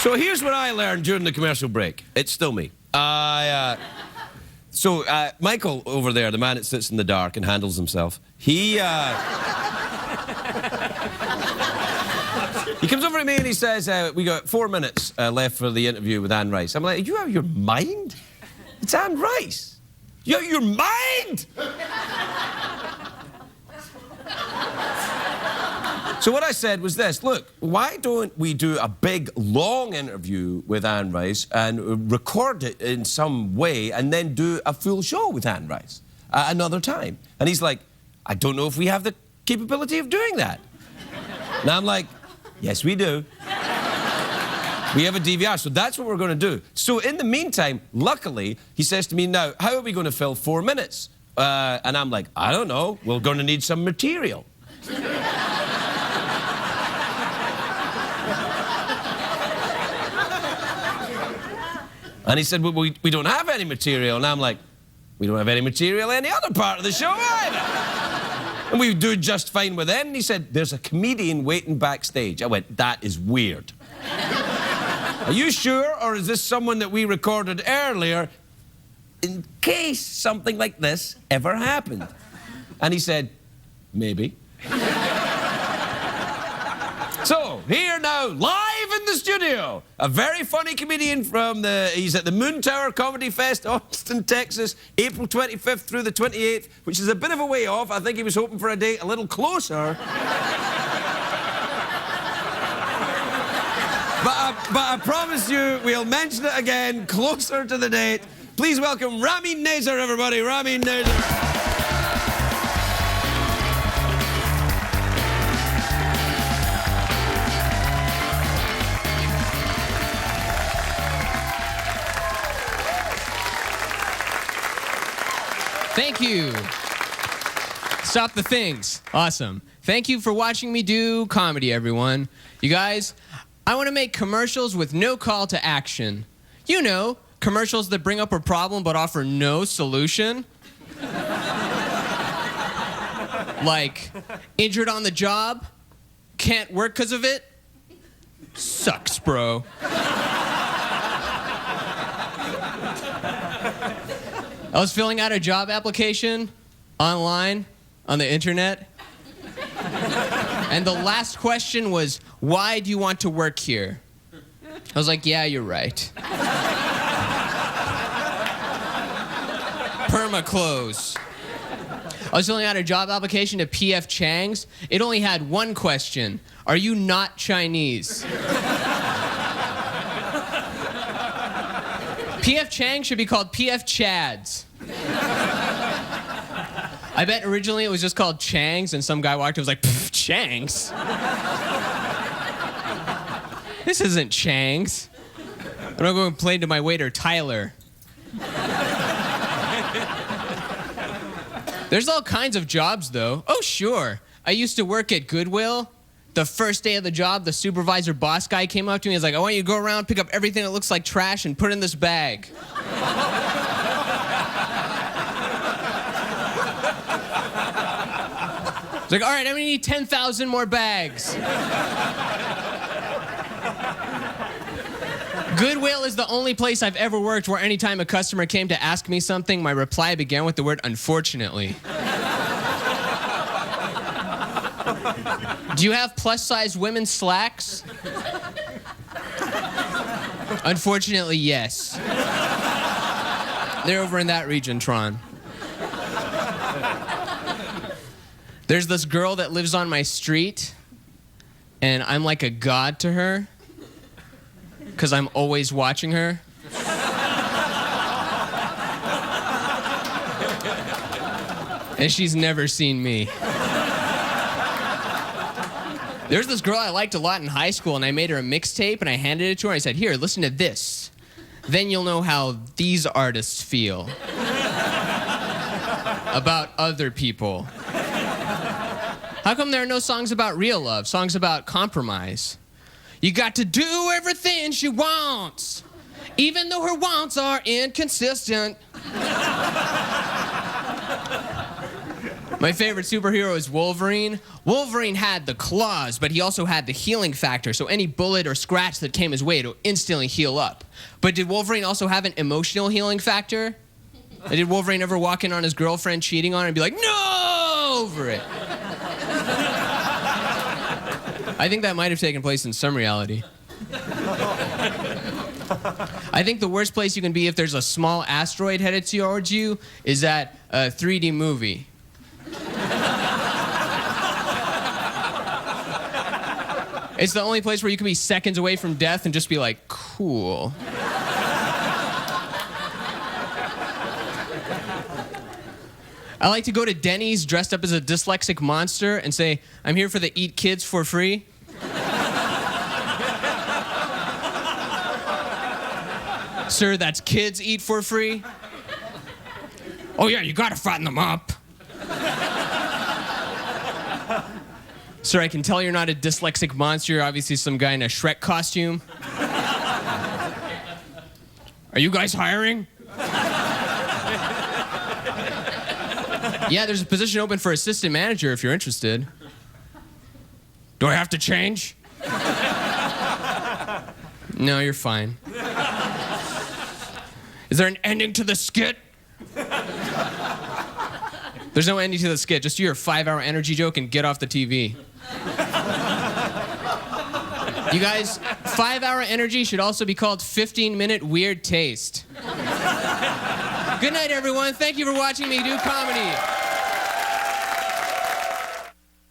So here's what I learned during the commercial break. It's still me. Michael over there, the man that sits in the dark and handles himself, he comes over to me and he says, we got 4 minutes left for the interview with Anne Rice. I'm like, are you out of your mind? It's Anne Rice. You out of your mind? So what I said was this: look, why don't we do a big, long interview with Anne Rice and record it in some way and then do a full show with Anne Rice another time? And he's like, I don't know if we have the capability of doing that. And I'm like, yes, we do. We have a DVR, so that's what we're going to do. So in the meantime, luckily, he says to me, now, how are we going to fill 4 minutes? And I'm like, I don't know. We're going to need some material. And he said, well, we don't have any material. And I'm like, we don't have any material any other part of the show either. And we do just fine with it. And he said, there's a comedian waiting backstage. I went, that is weird. Are you sure, or is this someone that we recorded earlier in case something like this ever happened? And he said, maybe. So, here now, live in the studio, a very funny comedian from he's at the Moon Tower Comedy Fest, Austin, Texas, April 25th through the 28th, which is a bit of a way off. I think he was hoping for a date a little closer. But I promise you, we'll mention it again closer to the date. Please welcome Ramin Nazer, everybody. Ramin Nazer. Thank you. Stop the things. Awesome. Thank you for watching me do comedy, everyone. You guys, I want to make commercials with no call to action. You know, commercials that bring up a problem but offer no solution. Like, injured on the job, can't work because of it. Sucks, bro. I was filling out a job application online on the internet. And the last question was, why do you want to work here? I was like, yeah, you're right. Perma-close. I was filling out a job application to P.F. Chang's. It only had one question. Are you not Chinese? P.F. Chang should be called P.F. Chads. I bet originally it was just called Chang's, and some guy walked in and was like, Chang's? This isn't Chang's. I'm gonna go complain to my waiter, Tyler. There's all kinds of jobs, though. Oh, sure. I used to work at Goodwill. The first day of the job, the supervisor boss guy came up to me and was like, I want you to go around, pick up everything that looks like trash and put it in this bag. It's like, all right, I'm gonna need 10,000 more bags. Goodwill is the only place I've ever worked where anytime a customer came to ask me something, my reply began with the word unfortunately. Do you have plus-size women's slacks? Unfortunately, yes. They're over in that region, Tron. There's this girl that lives on my street, and I'm like a god to her, because I'm always watching her. And she's never seen me. There's this girl I liked a lot in high school, and I made her a mixtape, and I handed it to her, and I said, here, listen to this. Then you'll know how these artists feel about other people. How come there are no songs about real love, songs about compromise? You got to do everything she wants, even though her wants are inconsistent. My favorite superhero is Wolverine. Wolverine had the claws, but he also had the healing factor, so any bullet or scratch that came his way, it'll instantly heal up. But did Wolverine also have an emotional healing factor? Did Wolverine ever walk in on his girlfriend cheating on her and be like, no, over it? I think that might have taken place in some reality. I think the worst place you can be if there's a small asteroid headed towards you is at a 3D movie. It's the only place where you can be seconds away from death and just be like, cool. I like to go to Denny's dressed up as a dyslexic monster and say, I'm here for the eat kids for free. Sir, that's kids eat for free? Oh yeah, you gotta fatten them up. Sir, I can tell you're not a dyslexic monster. You're obviously some guy in a Shrek costume. Are you guys hiring? Yeah, there's a position open for assistant manager if you're interested. Do I have to change? No, you're fine. Is there an ending to the skit? There's no ending to the skit. Just do your 5-hour energy joke and get off the TV. You guys, 5-hour energy should also be called 15-minute weird taste. Good night, everyone. Thank you for watching me do comedy.